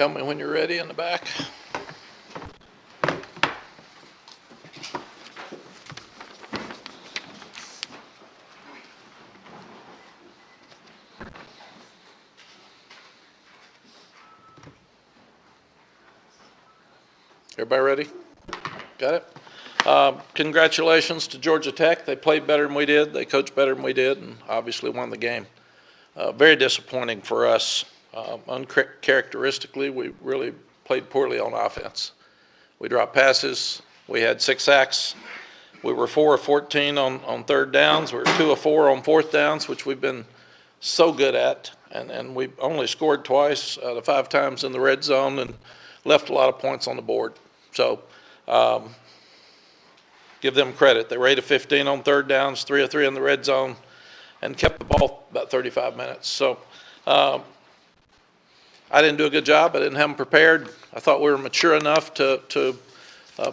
Tell me when you're ready in the back. Everybody ready? Got it? Congratulations to Georgia Tech. They played better than we did. They coached better than we did, and obviously won the game. Very disappointing for us. Uncharacteristically, we really played poorly on offense. We dropped passes. We had 6 sacks. We were 4 of 14 on third downs. We were 2 of 4 on fourth downs, which we've been so good at. And we only scored twice out of 5 times in the red zone and left a lot of points on the board. So give them credit. They were 8 of 15 on third downs, 3 of 3 in the red zone, and kept the ball about 35 minutes. So I didn't do a good job. I didn't have them prepared. I thought we were mature enough to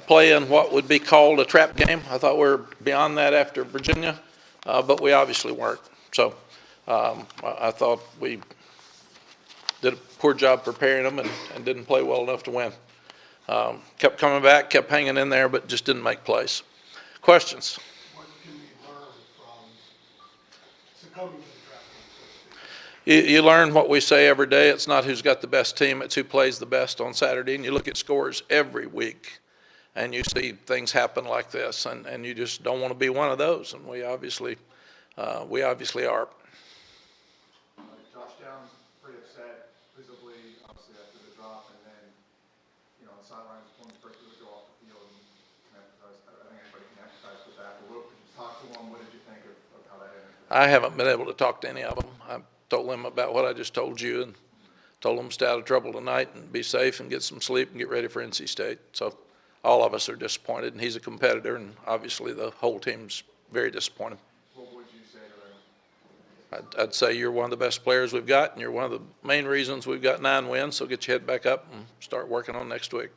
play in what would be called a trap game. I thought we were beyond that after Virginia, but we obviously weren't. So I thought we did a poor job preparing them and didn't play well enough to win. Kept coming back, kept hanging in there, but just didn't make plays. Questions? What can we learn from succumbing to the trap game? You learn what we say every day. It's not who's got the best team, it's who plays the best on Saturday. And you look at scores every week, and you see things happen like this, and you just don't want to be one of those. And we obviously are. Josh Downs pretty upset, visibly, obviously after the drop, and then, the sidelines when the first to go off the field. And I think anybody can empathize with that. But did you talk to him? What did you think of how that ended? I haven't been able to talk to any of them. I told them about what I just told you, and told them to stay out of trouble tonight and be safe and get some sleep and get ready for NC State. So all of us are disappointed, and he's a competitor, and obviously the whole team's very disappointed. What would you say to them? I'd say you're one of the best players we've got, and you're one of the main reasons we've got 9 wins, so get your head back up and start working on next week.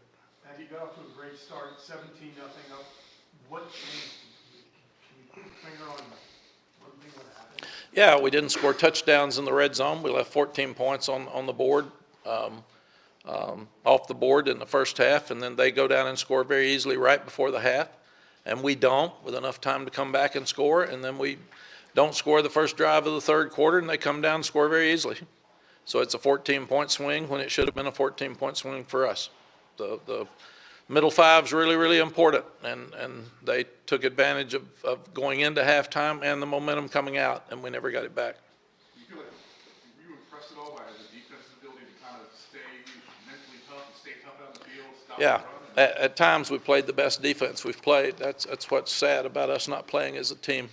And you got off to a great start, 17-0 up. What changed? Can you put your finger on what happened? Yeah, we didn't score touchdowns in the red zone. We left 14 points on the board, off the board in the first half, and then they go down and score very easily right before the half, and we don't with enough time to come back and score, and then we don't score the first drive of the third quarter, and they come down and score very easily. So it's a 14-point swing when it should have been a 14-point swing for us. The middle five's really, really important, and they took advantage of going into halftime and the momentum coming out, and we never got it back. Do you feel like, were you impressed at all by the defense's ability to kind of stay mentally tough and stay tough out in the field? Stop Yeah, the run? at times we played the best defense we've played. That's what's sad about us not playing as a team.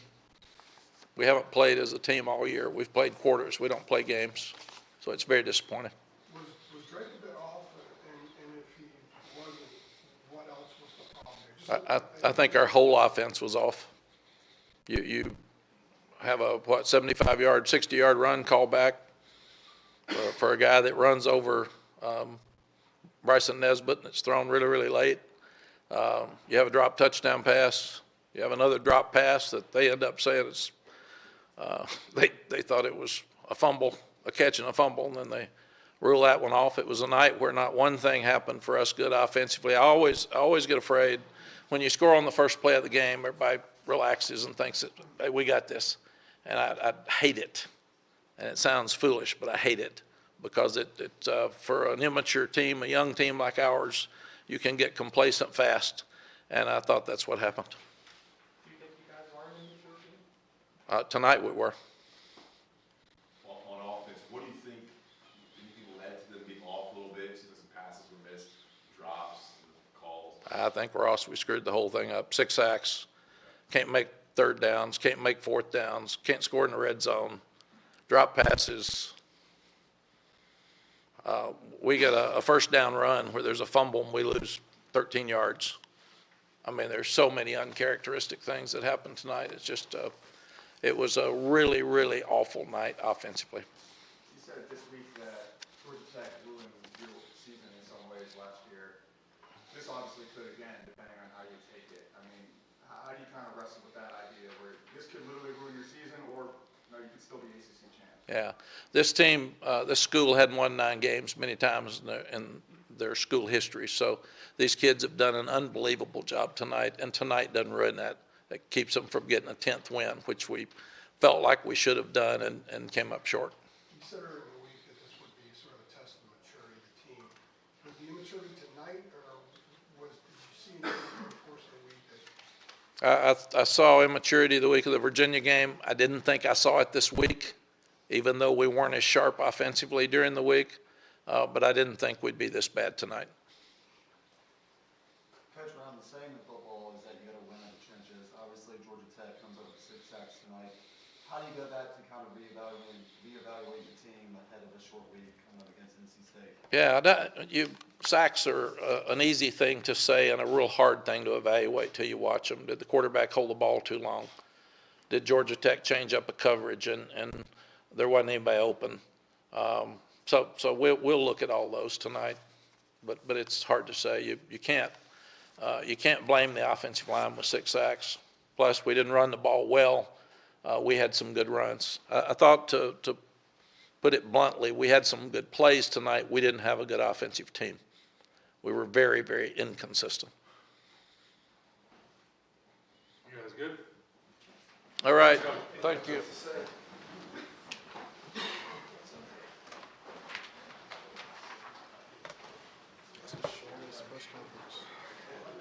We haven't played as a team all year. We've played quarters. We don't play games. So it's very disappointing. Was Drake a bit off? And if he wasn't, what else was the problem there? I think our whole offense was off. You have a, 75-yard, 60-yard run call back for a guy that runs over Bryson Nesbitt, and it's thrown really, really late. You have a drop touchdown pass. You have another drop pass that they end up saying it's they thought it was a fumble, a catch and a fumble, and then they rule that one off. It was a night where not one thing happened for us good offensively. I always get afraid when you score on the first play of the game, everybody relaxes and thinks that, hey, we got this. And I hate it. And it sounds foolish, but I hate it because for an immature team, a young team like ours, you can get complacent fast. And I thought that's what happened. Tonight we were. On offense, what do you think led to them being off a little bit? See some passes were missed, drops, calls. I think we screwed the whole thing up. 6 sacks, can't make third downs, can't make fourth downs, can't score in the red zone, drop passes. We get a first down run where there's a fumble and we lose 13 yards. I mean, there's so many uncharacteristic things that happened tonight. It's just it was a really, really awful night offensively. You said this week that Georgia Tech ruined your season in some ways last year. This obviously could again, depending on how you take it. I mean, how do you kind of wrestle with that idea where this could literally ruin your season, or you could still be ACC champs? Yeah. This team, this school hadn't won 9 games many times in their school history. So these kids have done an unbelievable job tonight, and tonight doesn't ruin that. It keeps them from getting a 10th win, which we felt like we should have done and came up short. You said earlier in the week that this would be sort of a test of the maturity of the team. Was the immaturity tonight, or did you see anything over the course of the week that I saw immaturity the week of the Virginia game. I didn't think I saw it this week, even though we weren't as sharp offensively during the week. But I didn't think we'd be this bad tonight. Coach, Ron, the saying in football is that you got to win in the trenches. Obviously, Georgia Tech comes up with 6 sacks tonight. How do you go back to kind of reevaluate the team ahead of a short week against NC State? Yeah, sacks are an easy thing to say and a real hard thing to evaluate till you watch them. Did the quarterback hold the ball too long? Did Georgia Tech change up a coverage and there wasn't anybody open? So we'll look at all those tonight, but it's hard to say. You can't blame the offensive line with 6 sacks. Plus, we didn't run the ball well. We had some good runs. I thought, to put it bluntly, we had some good plays tonight. We didn't have a good offensive team. We were very, very inconsistent. You guys good? All right, thank you.